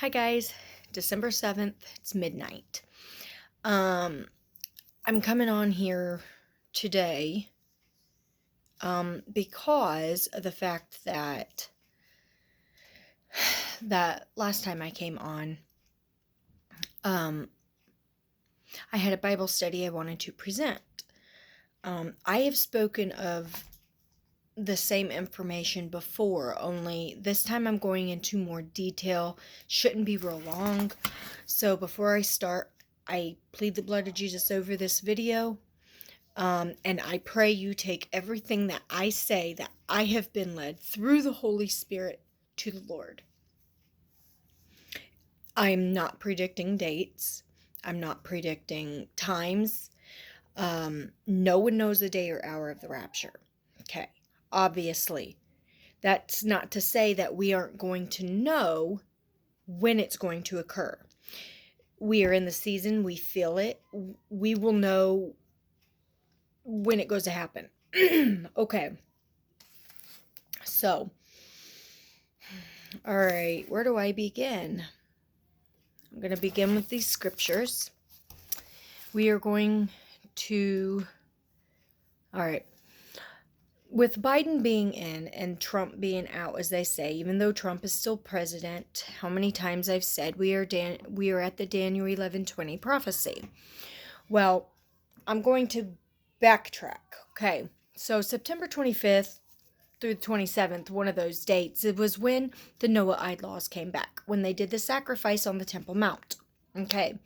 Hi guys, December 7th, it's midnight. I'm coming on here today because of the fact that last time I came on, um, I had a Bible study I wanted to present. I have spoken of the same information before, only this time I'm going into more detail. Shouldn't be real long. So before I start, I plead the blood of Jesus over this video. And I pray you take everything that I say, that I have been led through the Holy Spirit, to the Lord. I'm not predicting dates. I'm not predicting times. No one knows the day or hour of the rapture. Okay. Obviously, that's not to say that we aren't going to know when it's going to occur. We are in the season. We feel it. We will know when it goes to happen. Okay. So, all right, where do I begin? I'm going to begin with these scriptures. We are going to, all right, with Biden being in and Trump being out, as they say, even though Trump is still president, how many times I've said we are at the Daniel 11:20 prophecy. Well, I'm going to backtrack. Okay, so September 25th through the 27th, one of those dates, it was when the Noahide laws came back, when they did the sacrifice on the Temple Mount. Okay.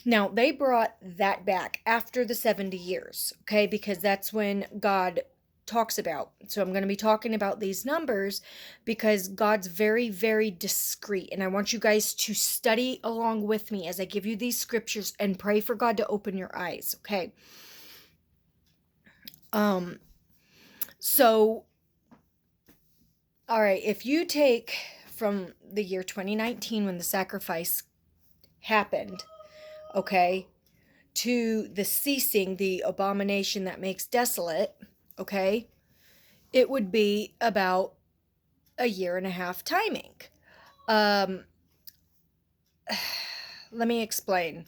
Now, they brought that back after the 70 years, okay, because that's when God talks about. So I'm going to be talking about these numbers because God's very, very discreet. And I want you guys to study along with me as I give you these scriptures and pray for God to open your eyes, okay? So, all right, if you take from the year 2019 when the sacrifice happened, okay, to the ceasing, the abomination that makes desolate, okay, it would be about a year and a half timing. Let me explain.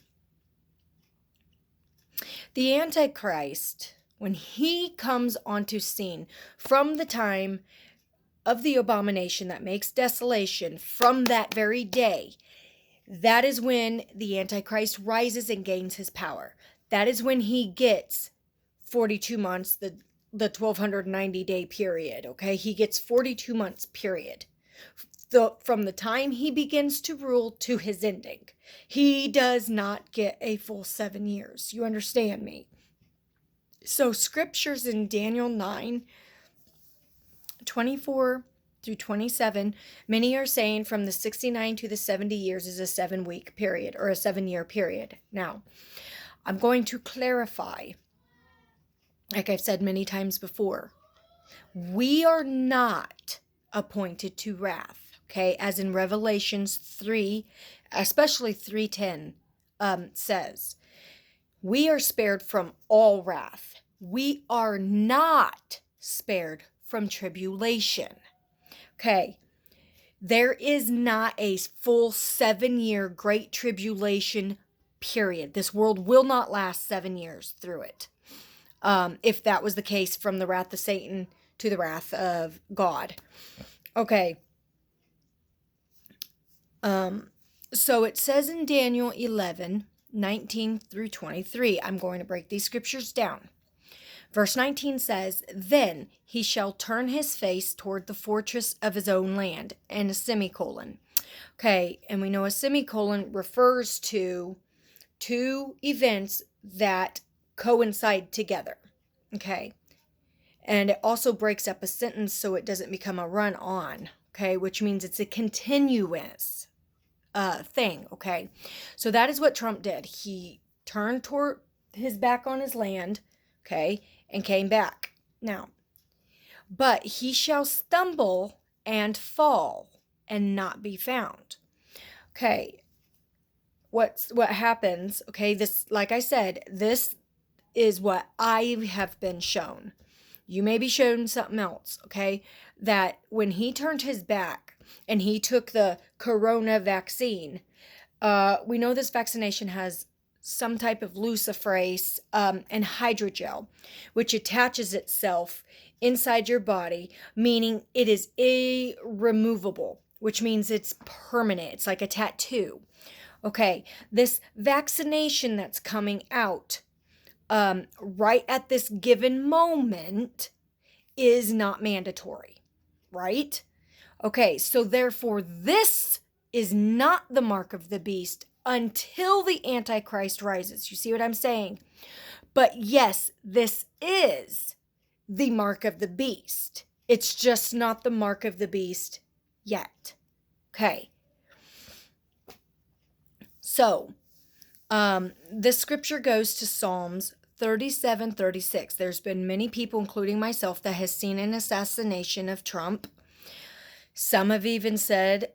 The Antichrist, when he comes onto scene from the time of the abomination that makes desolation, from that very day, that is when the Antichrist rises and gains his power. That is when he gets 42 months, the 1290-day period, okay? He gets 42 months, period. From the time he begins to rule to his ending. He does not get a full 7 years. You understand me? So scriptures in Daniel 9:24 through 27, many are saying from the 69 to the 70 years is a 7-week period or a 7-year period. Now, I'm going to clarify, like I've said many times before, we are not appointed to wrath, okay? As in Revelations 3, especially 3:10 says, we are spared from all wrath. We are not spared from tribulation. Okay, there is not a full 7-year great tribulation period. This world will not last 7 years through it. If that was the case from the wrath of Satan to the wrath of God. Okay. So it says in Daniel 11:19 through 23, I'm going to break these scriptures down. Verse 19 says, then he shall turn his face toward the fortress of his own land, and a semicolon. Okay, and we know a semicolon refers to two events that coincide together. Okay, and it also breaks up a sentence so it doesn't become a run-on. Okay, which means it's a continuous thing. Okay, so that is what Trump did. He turned toward his back on his land, okay, and came back. Now, but he shall stumble and fall and not be found. Okay, what happens? Okay, this, like I said, this is what I have been shown. You may be shown something else, okay? That when he turned his back, and he took the corona vaccine. We know this vaccination has some type of luciferase and hydrogel, which attaches itself inside your body, meaning it is irremovable, which means it's permanent. It's like a tattoo. Okay, this vaccination that's coming out right at this given moment is not mandatory, right? Okay, so therefore this is not the mark of the beast until the Antichrist rises. You see what I'm saying? But yes, this is the mark of the beast. It's just not the mark of the beast yet. Okay. So, this scripture goes to Psalms 37:36. There's been many people, including myself, that has seen an assassination of Trump. Some have even said,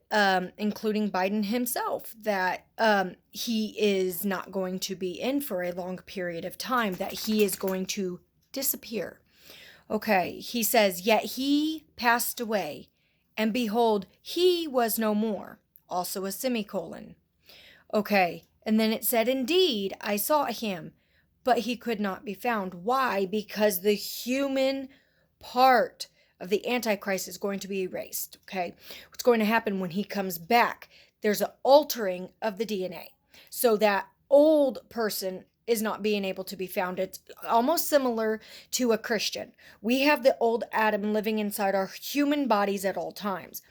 including Biden himself, that he is not going to be in for a long period of time, that he is going to disappear. Okay, he says, yet he passed away, and behold, he was no more. Also a semicolon. Okay, and then it said, indeed, I saw him, but he could not be found. Why? Because the human part of the Antichrist is going to be erased, okay? What's going to happen when he comes back? There's an altering of the DNA. So that old person is not being able to be found. It's almost similar to a Christian. We have the old Adam living inside our human bodies at all times.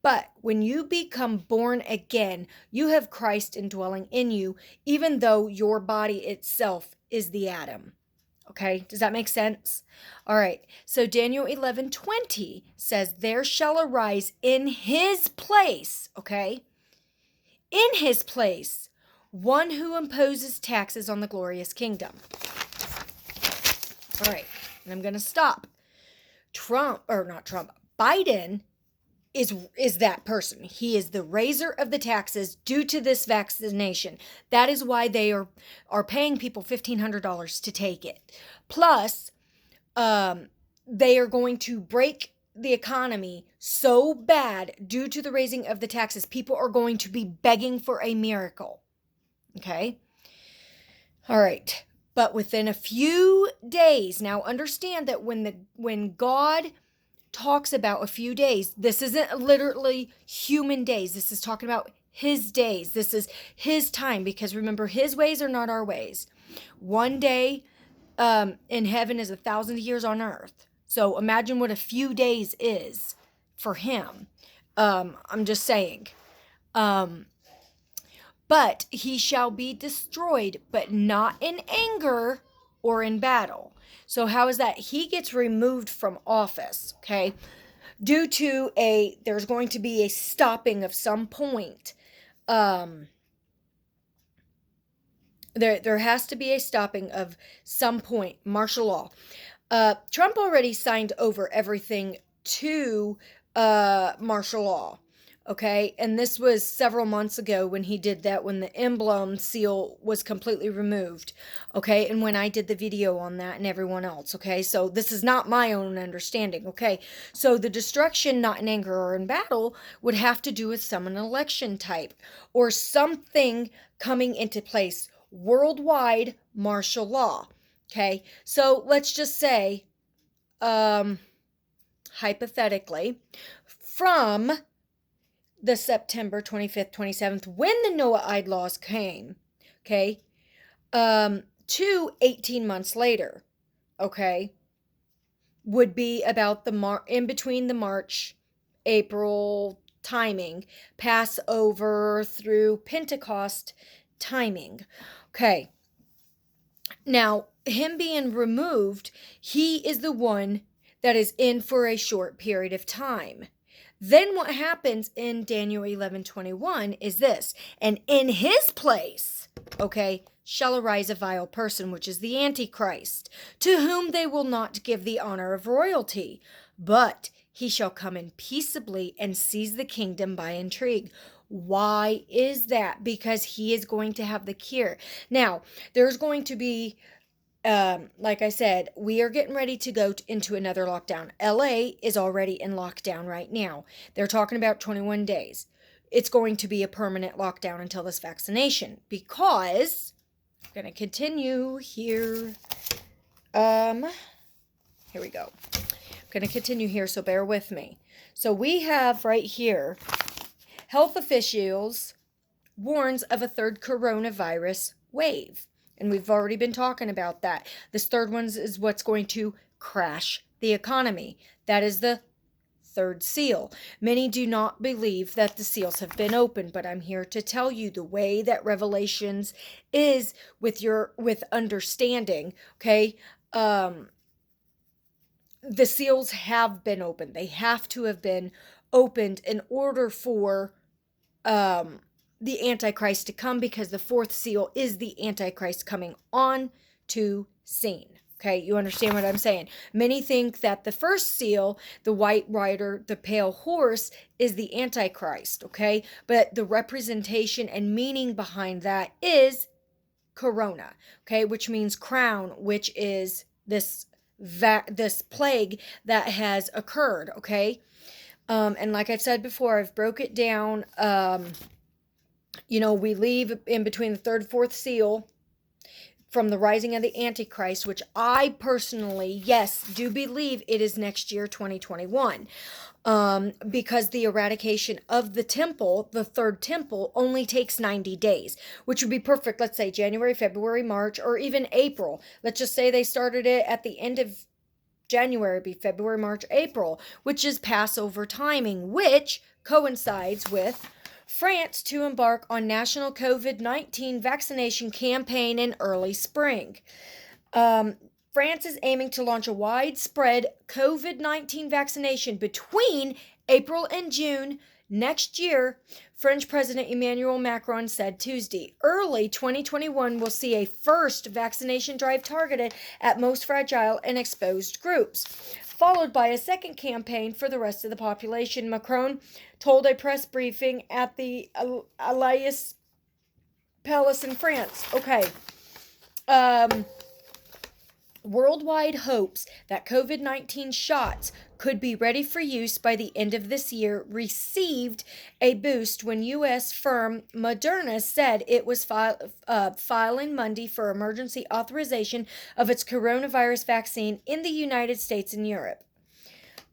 But when you become born again, you have Christ indwelling in you, even though your body itself is the Adam. Okay, does that make sense? All right, so Daniel 11:20 says, there shall arise in his place, okay, in his place, one who imposes taxes on the glorious kingdom. All right, and I'm going to stop. Biden is that person. He is the raiser of the taxes due to this vaccination. That is why they are paying people $1,500 to take it. Plus, they are going to break the economy so bad due to the raising of the taxes. People are going to be begging for a miracle. Okay? All right. But within a few days, now understand that when God talks about a few days, this isn't literally human days. This is talking about his days. This is his time, because remember, his ways are not our ways. One day in heaven is 1,000 years on earth. So imagine what a few days is for him. I'm just saying. But he shall be destroyed, but not in anger or in battle. So how is that? He gets removed from office, okay? Due to there's going to be a stopping of some point. There has to be a stopping of some point, martial law. Trump already signed over everything to martial law. Okay, and this was several months ago when he did that, when the emblem seal was completely removed. Okay, and when I did the video on that and everyone else. Okay, so this is not my own understanding. Okay, so the destruction, not in anger or in battle, would have to do with some election type or something coming into place. Worldwide martial law. Okay, so let's just say, hypothetically, from the September 25th, 27th, when the Noahide laws came, okay, to 18 months later, okay, would be about in between the March, April timing, Passover through Pentecost timing. Okay, now, him being removed, he is the one that is in for a short period of time. Then what happens in Daniel 11:21 is this, and in his place, okay, shall arise a vile person, which is the Antichrist, to whom they will not give the honor of royalty, but he shall come in peaceably and seize the kingdom by intrigue. Why is that? Because he is going to have the cure. Now, there's going to be like I said, we are getting ready to go into another lockdown. LA is already in lockdown right now. They're talking about 21 days. It's going to be a permanent lockdown until this vaccination, because I'm going to continue here. Here we go. I'm going to continue here, so bear with me. So we have right here, health officials warns of a third coronavirus wave. And we've already been talking about that. This third one is what's going to crash the economy. That is the third seal. Many do not believe that the seals have been opened, but I'm here to tell you the way that Revelations is with understanding, okay? The seals have been opened. They have to have been opened in order for the Antichrist to come, because the fourth seal is the Antichrist coming on to scene. Okay, you understand what I'm saying? Many think that the first seal, the white rider, the pale horse, is the Antichrist, okay? But the representation and meaning behind that is corona, okay? Which means crown, which is this plague that has occurred, okay? And like I've said before, I've broke it down. We leave in between the third and fourth seal from the rising of the Antichrist, which I personally, yes, do believe it is next year, 2021. Because the eradication of the temple, the third temple, only takes 90 days, which would be perfect. Let's say January, February, March, or even April. Let's just say they started it at the end of January, it'd be February, March, April, which is Passover timing, which coincides with France to embark on national COVID-19 vaccination campaign in early spring. France is aiming to launch a widespread COVID-19 vaccination between April and June next year, French President Emmanuel Macron said Tuesday. Early 2021 will see a first vaccination drive targeted at most fragile and exposed groups, followed by a second campaign for the rest of the population, Macron told a press briefing at the Élysée Palace in France. Okay. Worldwide hopes that COVID-19 shots could be ready for use by the end of this year received a boost when U.S. firm Moderna said it was filing Monday for emergency authorization of its coronavirus vaccine in the United States and Europe.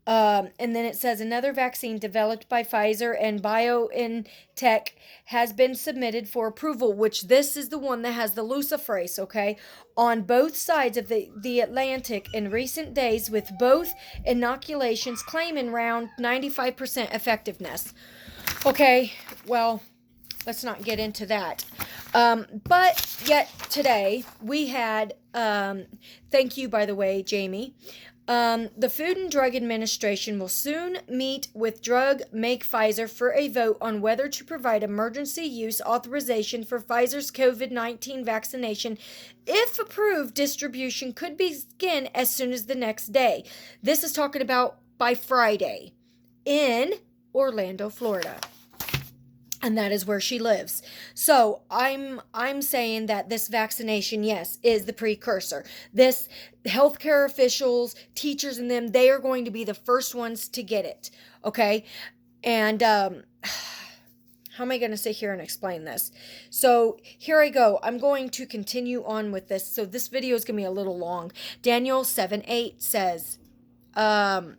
And then it says another vaccine developed by Pfizer and BioNTech has been submitted for approval, which this is the one that has the luciferase, okay, on both sides of the Atlantic in recent days, with both inoculations claiming around 95% effectiveness. Okay, well, let's not get into that. But yet today we had, thank you, by the way, Jamie. The Food and Drug Administration will soon meet with drug make Pfizer for a vote on whether to provide emergency use authorization for Pfizer's COVID-19 vaccination. If approved, distribution could begin as soon as the next day. This is talking about by Friday in Orlando, Florida. And that is where she lives. So I'm saying that this vaccination, yes, is the precursor. This healthcare officials, teachers, and them, they are going to be the first ones to get it. Okay? And how am I going to sit here and explain this? So here I go. I'm going to continue on with this. So this video is going to be a little long. Daniel 7:8 says, I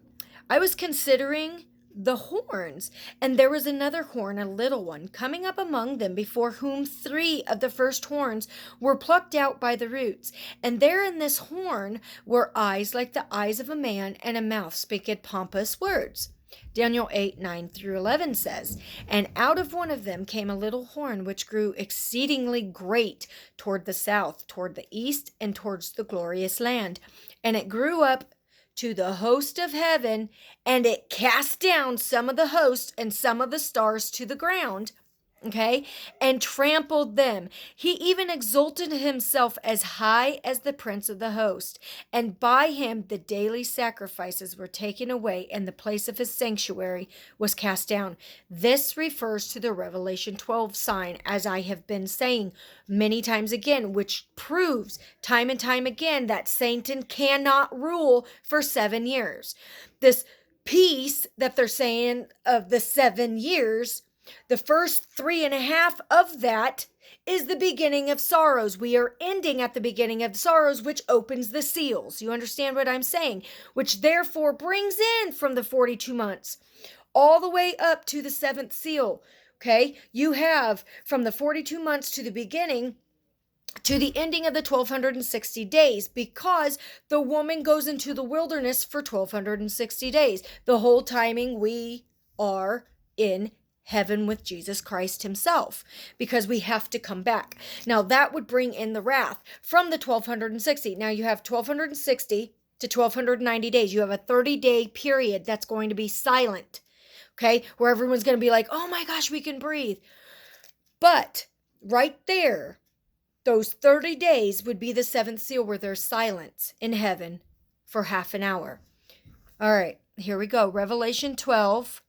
was considering the horns, and there was another horn, a little one, coming up among them, before whom 3 of the first horns were plucked out by the roots. And there in this horn were eyes like the eyes of a man, and a mouth speaking pompous words. Daniel 8:9-11 says, and out of one of them came a little horn, which grew exceedingly great toward the south, toward the east, and towards the glorious land. And it grew up to the host of heaven, and it cast down some of the host and some of the stars to the ground. Okay, and trampled them. He even exalted himself as high as the prince of the host, and by him the daily sacrifices were taken away, and the place of his sanctuary was cast down. This refers to the Revelation 12 sign, as I have been saying many times again, which proves time and time again that Satan cannot rule for 7 years. This peace that they're saying of the 7 years, the first 3.5 of that is the beginning of sorrows. We are ending at the beginning of sorrows, which opens the seals. You understand what I'm saying? Which therefore brings in from the 42 months all the way up to the 7th seal. Okay, you have from the 42 months to the beginning to the ending of the 1260 days, because the woman goes into the wilderness for 1260 days. The whole timing we are in heaven with Jesus Christ himself, because we have to come back. Now that would bring in the wrath from the 1260. Now you have 1260 to 1290 days. You have a 30-day period that's going to be silent, okay, where everyone's going to be like, oh my gosh, we can breathe. But right there, those 30 days would be the 7th seal, where there's silence in heaven for half an hour. All right, here we go. Revelation 12,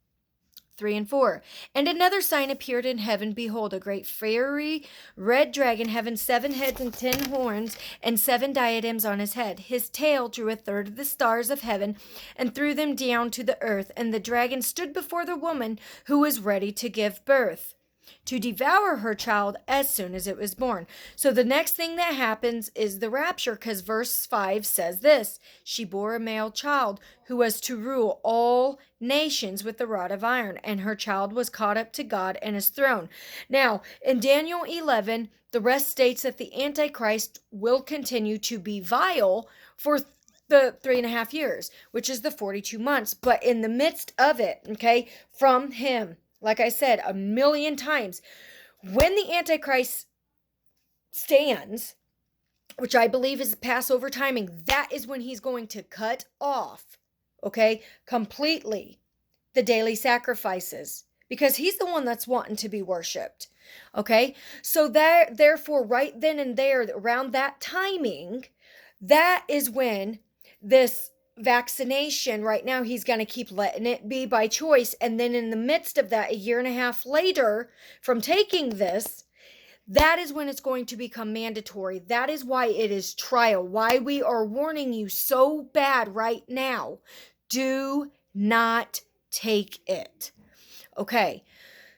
3 and 4. And another sign appeared in heaven. Behold, a great fiery red dragon, having 7 heads and 10 horns, and 7 diadems on his head. His tail drew a third of the stars of heaven, and threw them down to the earth. And the dragon stood before the woman, who was ready to give birth, to devour her child as soon as it was born. So the next thing that happens is the rapture, because verse 5 says this: she bore a male child who was to rule all nations with the rod of iron, and her child was caught up to God and his throne. Now, in Daniel 11, the rest states that the Antichrist will continue to be vile for the 3.5 years, which is the 42 months. But in the midst of it, okay, from him, like I said 1,000,000 times, when the Antichrist stands, which I believe is Passover timing, that is when he's going to cut off, okay, completely the daily sacrifices, because he's the one that's wanting to be worshipped. Okay, so therefore, right then and there, around that timing, that is when this vaccination, right now he's going to keep letting it be by choice, and then in the midst of that, 1.5 years later from taking this, that is when it's going to become mandatory. That is why it is trial, why we are warning you so bad right now. Do not take it. Okay,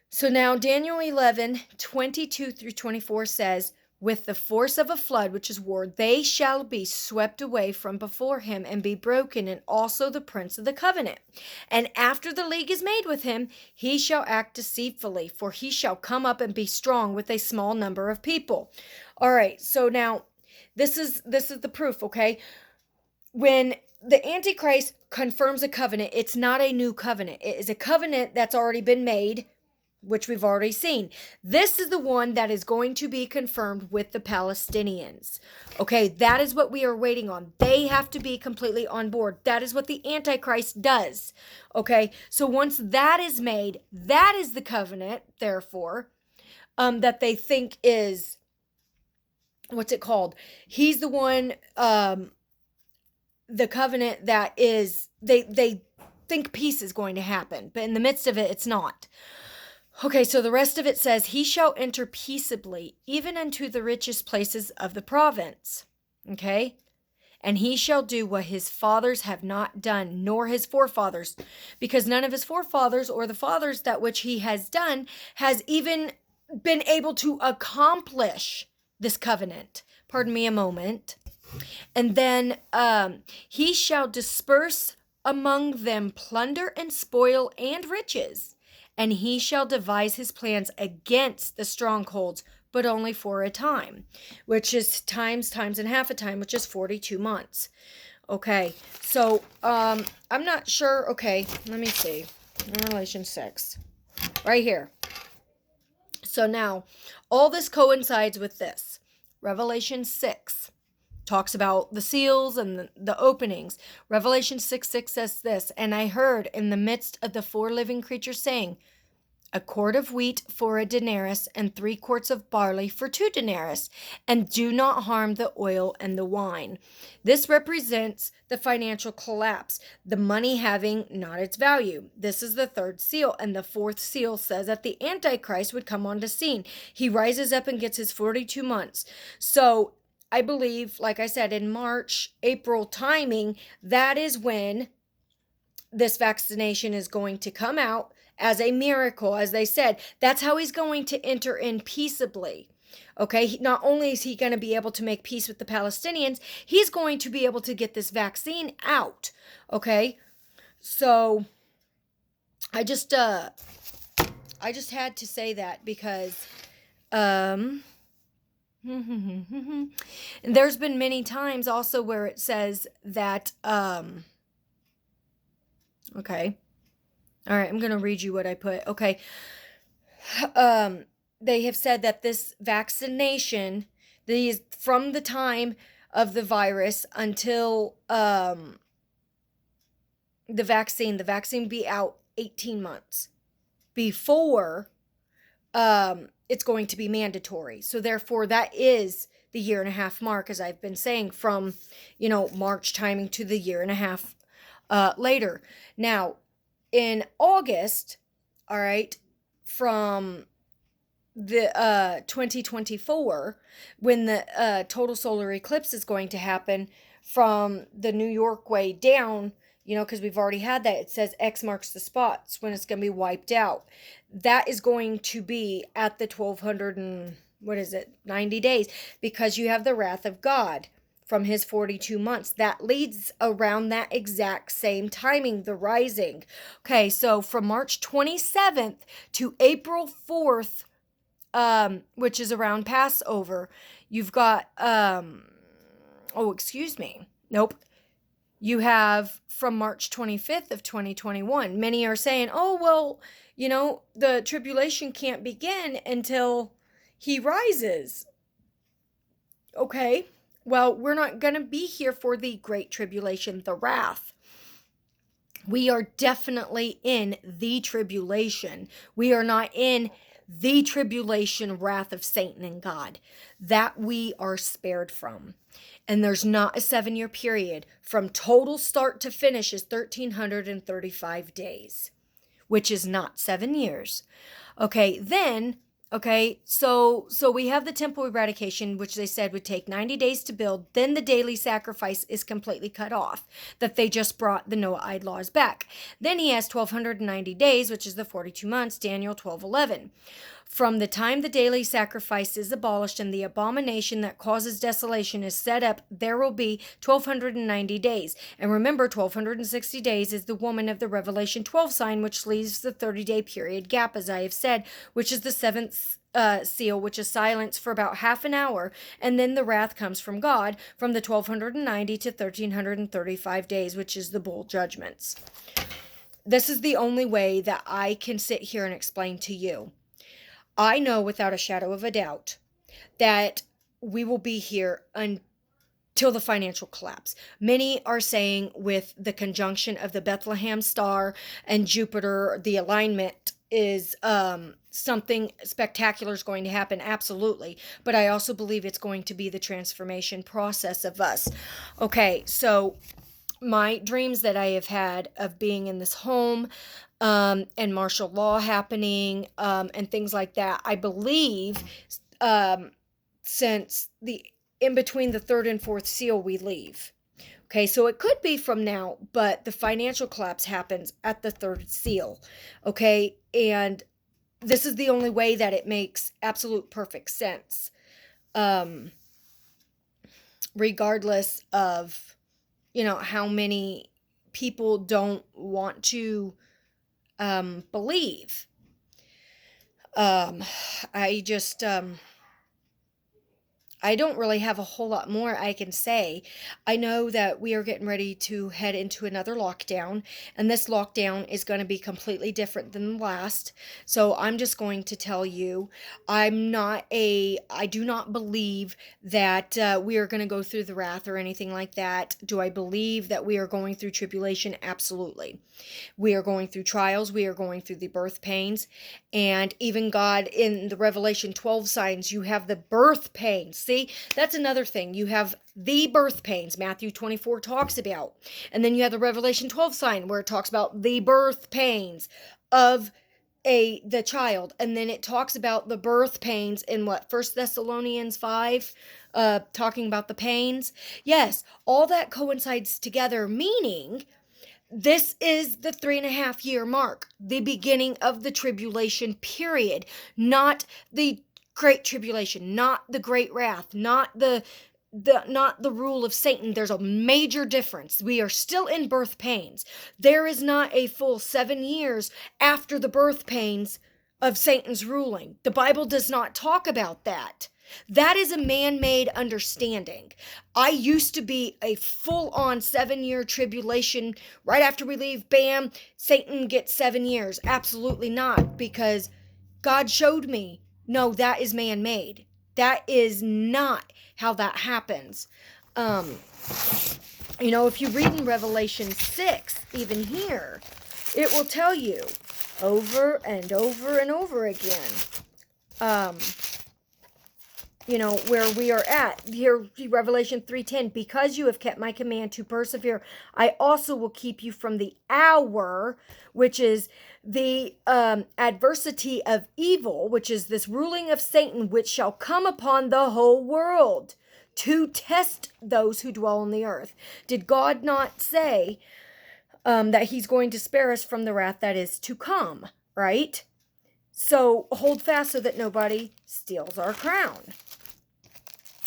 so now Daniel 11, 22 through 24 says, with the force of a flood, which is war, they shall be swept away from before him and be broken, and also the prince of the covenant. And after the league is made with him, he shall act deceitfully, for he shall come up and be strong with a small number of people. All right, so now this is the proof, okay? When the Antichrist confirms a covenant, it's not a new covenant. It is a covenant that's already been made, which we've already seen. This is the one that is going to be confirmed with the Palestinians. Okay, that is what we are waiting on. They have to be completely on board. That is what the Antichrist does. Okay, so once that is made, that is the covenant, therefore, that they think is, what's it called? He's the one, the covenant that is, they think peace is going to happen, but in the midst of it, it's not. Okay, so the rest of it says, he shall enter peaceably, even unto the richest places of the province. Okay? And he shall do what his fathers have not done, nor his forefathers, because none of his forefathers or the fathers that which he has done has even been able to accomplish this covenant. Pardon me a moment. And then he shall disperse among them plunder and spoil and riches. And he shall devise his plans against the strongholds, but only for a time, which is times, and half a time, which is 42 months. Okay, so I'm not sure. Okay, let me see. Revelation 6, right here. So now, all this coincides with this. Revelation 6 talks about the seals and the openings. Revelation 6:6 says this, and I heard in the midst of the 4 living creatures saying, a quart of wheat for a denarius, and 3 quarts of barley for 2 denarii, and do not harm the oil and the wine. This represents the financial collapse, the money having not its value. This is the 3rd seal, and the 4th seal says that the Antichrist would come on the scene. He rises up and gets his 42 months. So I believe, like I said, in March, April timing, that is when this vaccination is going to come out as a miracle. As they said, that's how he's going to enter in peaceably. Okay, not only is he going to be able to make peace with the Palestinians, he's going to be able to get this vaccine out. Okay, so I just had to say that because and there's been many times also where it says that okay. All right, I'm going to read you what I put. Okay. They have said that this vaccination, these from the time of the virus until the vaccine be out 18 months before it's going to be mandatory. So therefore that is the 1.5 year mark, as I've been saying, from, March timing to the 1.5 year later. Now, in August, all right, from the 2024, when the total solar eclipse is going to happen from the New York way down, because we've already had that. It says X marks the spots when it's going to be wiped out. That is going to be at the 90 days, because you have the wrath of God from his 42 months. That leads around that exact same timing, the rising. Okay, so from March 27th to April 4th, which is around Passover, you've got, you have from March 25th of 2021. Many are saying, oh, well, the tribulation can't begin until he rises. Okay. Well, we're not going to be here for the great tribulation, the wrath. We are definitely in the tribulation. We are not in the tribulation wrath of Satan and God. That we are spared from. And there's not a 7-year period. From total start to finish is 1,335 days, which is not 7 years. Okay, then... Okay, so we have the temple eradication, which they said would take 90 days to build. Then the daily sacrifice is completely cut off, that they just brought the Noahide laws back. Then he has 1,290 days, which is the 42 months, Daniel 12:11. From the time the daily sacrifice is abolished and the abomination that causes desolation is set up, there will be 1,290 days. And remember, 1,260 days is the woman of the Revelation 12 sign, which leaves the 30-day period gap, as I have said, which is the 7th seal, which is silence for about half an hour, and then the wrath comes from God from the 1,290 to 1,335 days, which is the bowl judgments. This is the only way that I can sit here and explain to you. I know without a shadow of a doubt that we will be here until the financial collapse. Many are saying with the conjunction of the Bethlehem star and Jupiter, the alignment is something spectacular is going to happen, absolutely. But I also believe it's going to be the transformation process of us. Okay, so my dreams that I have had of being in this home, and martial law happening, and things like that, I believe, since in between the 3rd and 4th seal, we leave. Okay, so it could be from now, but the financial collapse happens at the 3rd seal. Okay, and this is the only way that it makes absolute perfect sense. Regardless of, how many people don't want to believe. I I don't really have a whole lot more I can say. I know that we are getting ready to head into another lockdown, and this lockdown is going to be completely different than the last. So I'm just going to tell you, I do not believe that we are going to go through the wrath or anything like that. Do I believe that we are going through tribulation? Absolutely. We are going through trials. We are going through the birth pains. And even God, in the Revelation 12 signs, you have the birth pains. See, that's another thing. You have the birth pains, Matthew 24 talks about. And then you have the Revelation 12 sign where it talks about the birth pains of the child. And then it talks about the birth pains in what, 1 Thessalonians 5, talking about the pains. Yes, all that coincides together, meaning this is the 3.5 year mark, the beginning of the tribulation period, not the great tribulation, not the great wrath, not the rule of Satan. There's a major difference. We are still in birth pains. There is not a full 7 years after the birth pains of Satan's ruling. The Bible does not talk about that. That is a man-made understanding. I used to be a full-on 7 year tribulation. Right after we leave, bam, Satan gets 7 years. Absolutely not, because God showed me, no, that is man-made. That is not how that happens. If you read in Revelation 6, even here, it will tell you over and over and over again, where we are at. Here, Revelation 3:10, because you have kept my command to persevere, I also will keep you from the hour, which is the adversity of evil, which is this ruling of Satan, which shall come upon the whole world to test those who dwell on the earth. Did God not say that he's going to spare us from the wrath that is to come, right? So hold fast so that nobody steals our crown.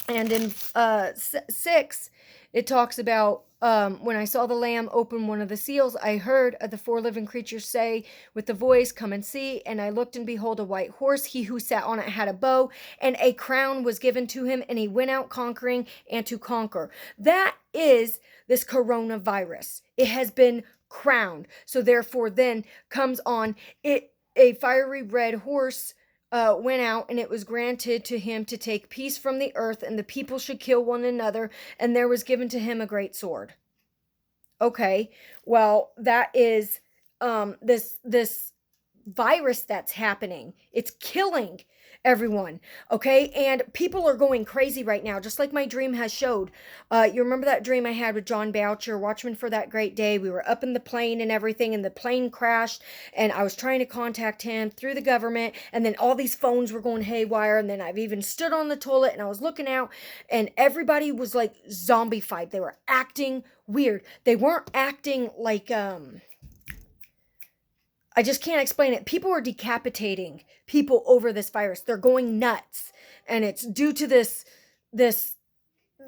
And in 6, it talks about, when I saw the Lamb open one of the seals, I heard the 4 living creatures say with the voice, come and see. And I looked, and behold, a white horse. He who sat on it had a bow, and a crown was given to him, and he went out conquering and to conquer. That is this coronavirus. It has been crowned. So therefore then comes on it a fiery red horse went out, and it was granted to him to take peace from the earth, and the people should kill one another, and there was given to him a great sword. Okay, well, that is this virus that's happening. It's killing everyone, okay? And people are going crazy right now, just like my dream has showed. You remember that dream I had with John Boucher, Watchman for That Great Day? We were up in the plane and everything, and the plane crashed, and I was trying to contact him through the government, and then all these phones were going haywire, and then I've even stood on the toilet, and I was looking out, and everybody was like zombified. They were acting weird. They weren't acting like, I just can't explain it. People are decapitating people over this virus. They're going nuts. And it's due to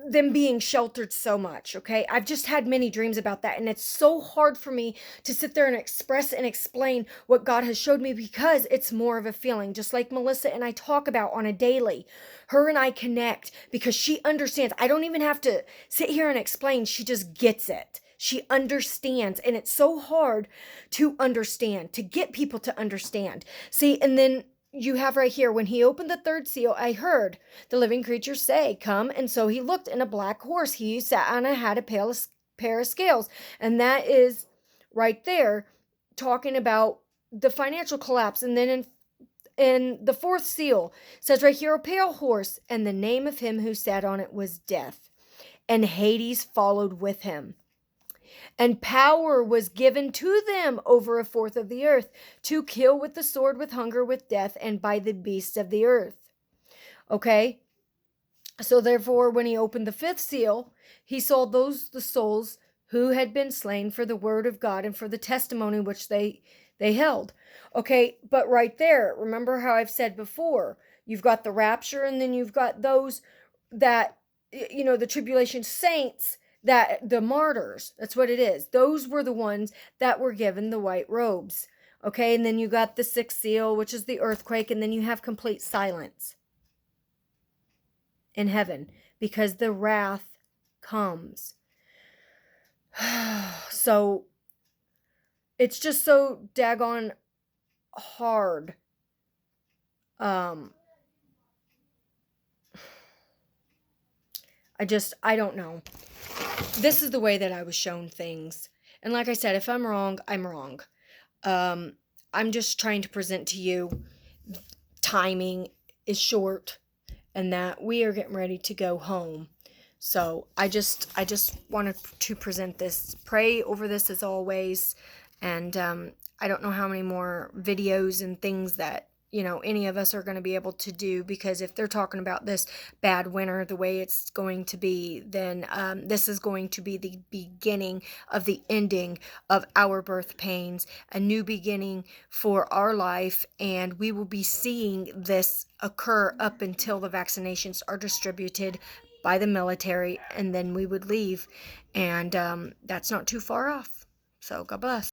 them being sheltered so much, okay? I've just had many dreams about that, and it's so hard for me to sit there and express and explain what God has showed me, because it's more of a feeling, just like Melissa and I talk about on a daily. Her and I connect because she understands. I don't even have to sit here and explain. She just gets it. She understands, and it's so hard to understand, to get people to understand. See, and then you have right here, when he opened the 3rd seal, I heard the living creature say, come. And so he looked, and a black horse he sat on, and had a pair of scales. And that is right there talking about the financial collapse. And then in the 4th seal says right here, a pale horse, and the name of him who sat on it was Death, and Hades followed with him. And power was given to them over 1/4 of the earth, to kill with the sword, with hunger, with death, and by the beasts of the earth. Okay? So therefore, when he opened the 5th seal, he saw the souls who had been slain for the word of God and for the testimony which they held. Okay, but right there, remember how I've said before, you've got the rapture, and then you've got those that, the tribulation saints, that the martyrs, that's what it is. Those were the ones that were given the white robes. Okay, and then you got the 6th seal, which is the earthquake, and then you have complete silence. in heaven, because the wrath comes. So it's just so daggone hard. I don't know. This is the way that I was shown things. And like I said, if I'm wrong, I'm wrong. I'm just trying to present to you timing is short and that we are getting ready to go home. So I just wanted to present this. Pray over this as always. And I don't know how many more videos and things that, you know, any of us are going to be able to do, because if they're talking about this bad winter the way it's going to be, then this is going to be the beginning of the ending of our birth pains, a new beginning for our life, and we will be seeing this occur up until the vaccinations are distributed by the military, and then we would leave, and that's not too far off. So God bless.